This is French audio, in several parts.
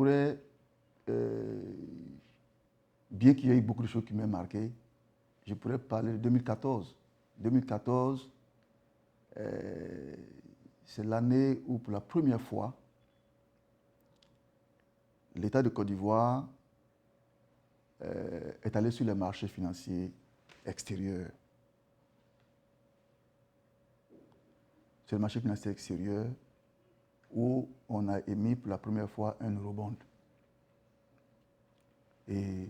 pourrais, bien qu'il y ait eu beaucoup de choses qui m'ont marqué, je pourrais parler de 2014. 2014, c'est l'année où, pour la première fois, l'État de Côte d'Ivoire est allé sur les marchés financiers extérieurs. Sur le marché financier extérieur, où on a émis pour la première fois un eurobond. Et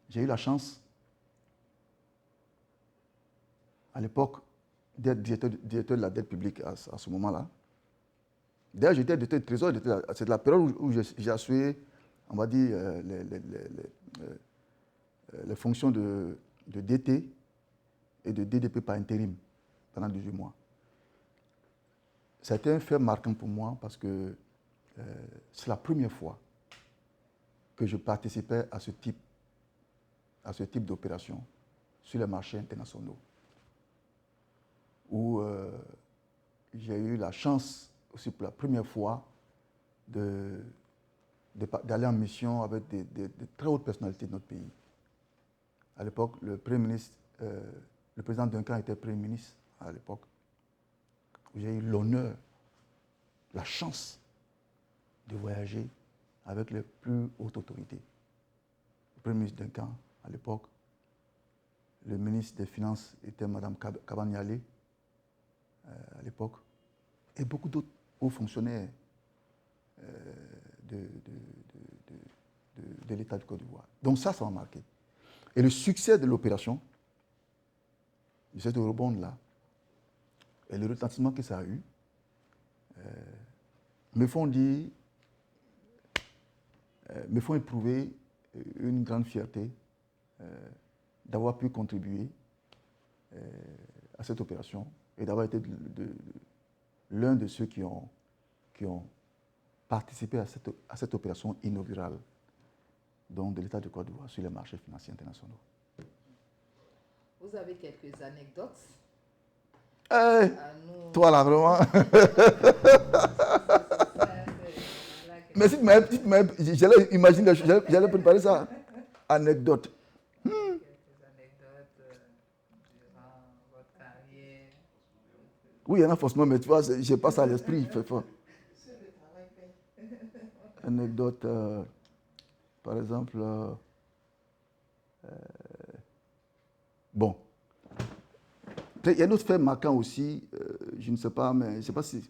j'ai eu la chance, à l'époque, d'être directeur de la dette publique à ce moment-là. D'ailleurs, j'étais directeur du Trésor, c'est la période où j'ai assuré, on va dire, les fonctions de DT et de DDP par intérim pendant 18 mois. Ça a été un fait marquant pour moi parce que c'est la première fois que je participais à ce type d'opération sur les marchés internationaux, où j'ai eu la chance aussi pour la première fois d'aller en mission avec de très hautes personnalités de notre pays. À l'époque, le président Duncan était Premier ministre à l'époque. J'ai eu l'honneur, la chance de voyager avec les plus hautes autorités. Le Premier ministre Duncan à l'époque, le ministre des Finances était Mme Kabaniale à l'époque, et beaucoup d'autres hauts fonctionnaires de l'État de Côte d'Ivoire. Donc ça m'a marqué. Et le succès de l'opération, de cet eurobond-là, et le retentissement que ça a eu, me font éprouver une grande fierté d'avoir pu contribuer à cette opération et d'avoir été l'un de ceux qui ont participé à cette opération inaugurale donc de l'État de Côte d'Ivoire sur les marchés financiers internationaux. Vous avez quelques anecdotes? Toi là, vraiment. Mais si tu m'avais, j'allais imaginer, j'allais préparer ça. Anecdote. Quelques anecdotes durant votre carrière. Oui, il y en a forcément, mais tu vois, je passe à l'esprit. Anecdote, par exemple, bon. Il y a d'autres faits marquants aussi, je ne sais pas, mais je ne sais pas si...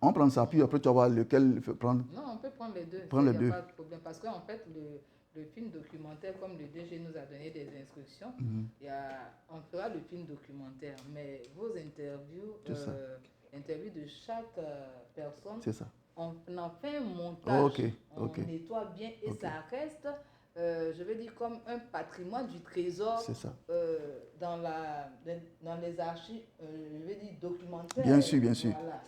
On prend ça, puis après tu vas voir lequel prendre. Non, on peut prendre les deux. Prendre les Il deux. n'y a pas de problème. Parce qu'en fait, le film documentaire, comme le DG nous a donné des instructions, on fera le film documentaire. Mais vos interviews, interviews de chaque personne, on en fait un montage. On nettoie bien et ça reste, je veux dire, comme un patrimoine du trésor dans les archives, je veux dire, documentaires. Bien sûr, bien sûr. Voilà.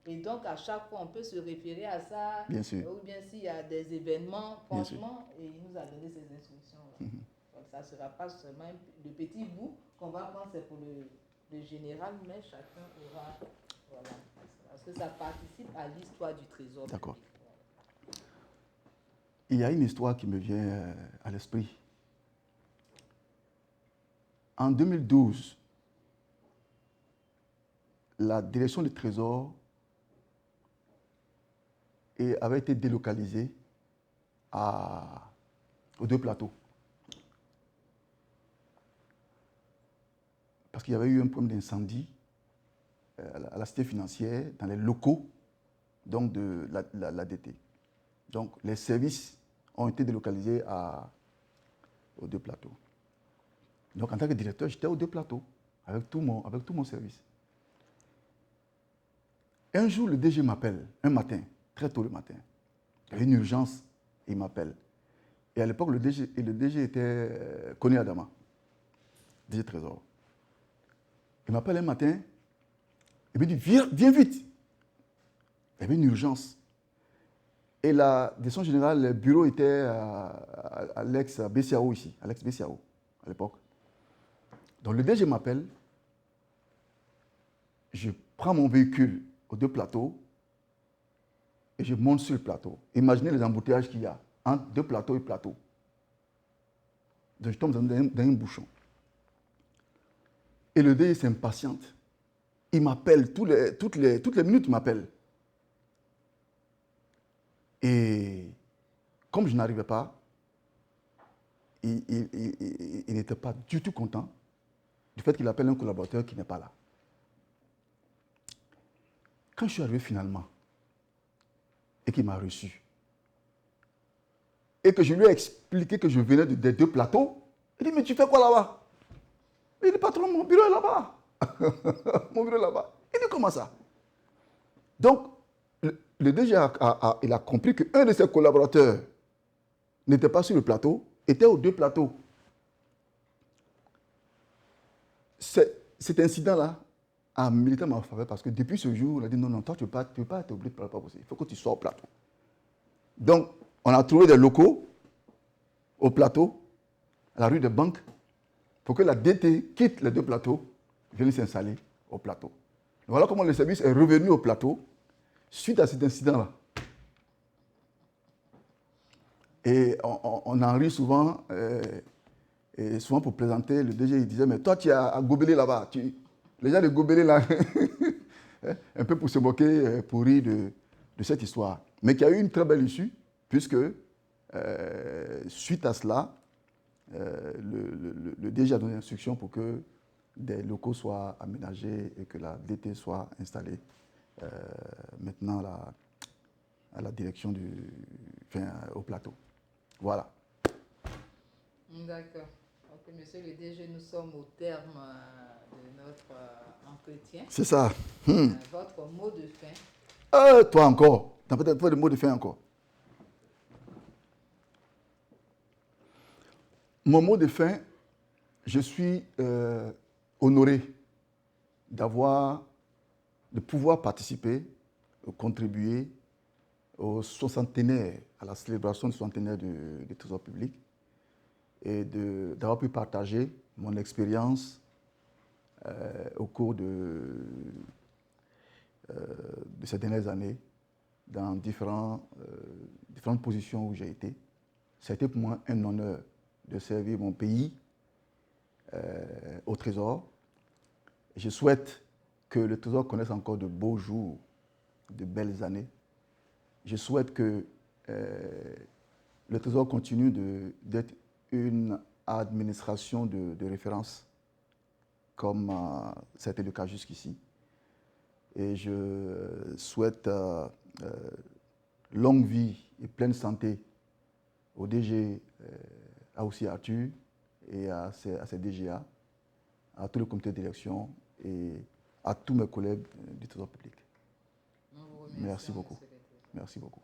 Et donc, à chaque fois, on peut se référer à ça. Bien sûr. Ou bien s'il y a des événements, franchement, et il nous a donné ces instructions. Donc, ça ne sera pas seulement le petit bout qu'on va prendre, c'est pour le général, mais chacun aura. Voilà. Parce que ça participe à l'histoire du trésor. D'accord. Il y a une histoire qui me vient à l'esprit. En 2012, la direction du Trésor avait été délocalisée aux deux plateaux. Parce qu'il y avait eu un problème d'incendie à la cité financière, dans les locaux donc de la DT. Donc les services ont été délocalisés aux deux plateaux. Donc en tant que directeur, j'étais aux deux plateaux, avec tout mon service. Un jour, le DG m'appelle, un matin, très tôt le matin. Il y avait une urgence, il m'appelle. Et à l'époque, le DG était Kony Adama, DG Trésor. Il m'appelle un matin, il me dit, viens vite. Il y avait une urgence. Et la direction générale, le bureau était à l'ex-BCAO ici, à l'ex-BCAO, à l'époque. Donc le DG m'appelle, je prends mon véhicule aux deux plateaux et je monte sur le plateau. Imaginez les embouteillages qu'il y a entre deux plateaux et plateau. Donc je tombe dans un bouchon. Et le DG s'impatiente. Il m'appelle toutes les minutes, il m'appelle. Et comme je n'arrivais pas, il n'était pas du tout content du fait qu'il appelle un collaborateur qui n'est pas là. Quand je suis arrivé finalement, et qu'il m'a reçu, et que je lui ai expliqué que je venais des deux plateaux, il dit, mais tu fais quoi là-bas? Il dit, patron, mon bureau est là-bas. Mon bureau est là-bas. Il dit, comment ça? Donc, le DG il a compris qu'un de ses collaborateurs n'était pas sur le plateau, était aux deux plateaux. Cet incident-là a milité en ma faveur parce que depuis ce jour, on a dit non, non, toi, tu ne peux pas être obligé de parler, pas possible. Il faut que tu sois au plateau. Donc, on a trouvé des locaux au plateau, à la rue des Banques, pour que la DT quitte les deux plateaux, vienne s'installer au plateau. Voilà comment le service est revenu au plateau suite à cet incident-là. Et on en rit souvent, et souvent pour présenter, le DG il disait, mais toi tu es à Gobelé là-bas. Les gens de Gobelé là, un peu pour se moquer, pour rire de cette histoire. Mais qui a eu une très belle issue, puisque suite à cela, le DG a donné l'instruction pour que des locaux soient aménagés et que la DT soit installée maintenant à la direction au plateau. Voilà. D'accord. Ok, monsieur le DG, nous sommes au terme de notre entretien. C'est ça. Votre mot de fin. Toi encore. Tu as peut-être pas de mot de fin encore. Mon mot de fin, je suis honoré de pouvoir participer, contribuer au centenaire, à la célébration du centenaire du Trésor public et d'avoir pu partager mon expérience au cours de ces dernières années dans différentes positions où j'ai été. Ça a été pour moi un honneur de servir mon pays au Trésor. Je souhaite que le Trésor connaisse encore de beaux jours, de belles années. Je souhaite que le Trésor continue d'être une administration de référence, comme ça a été le cas jusqu'ici. Et je souhaite longue vie et pleine santé au DG, à aussi Arthur et à ses DGA, à tout le comité de direction et à tous mes collègues du Trésor public. Merci beaucoup. Merci beaucoup.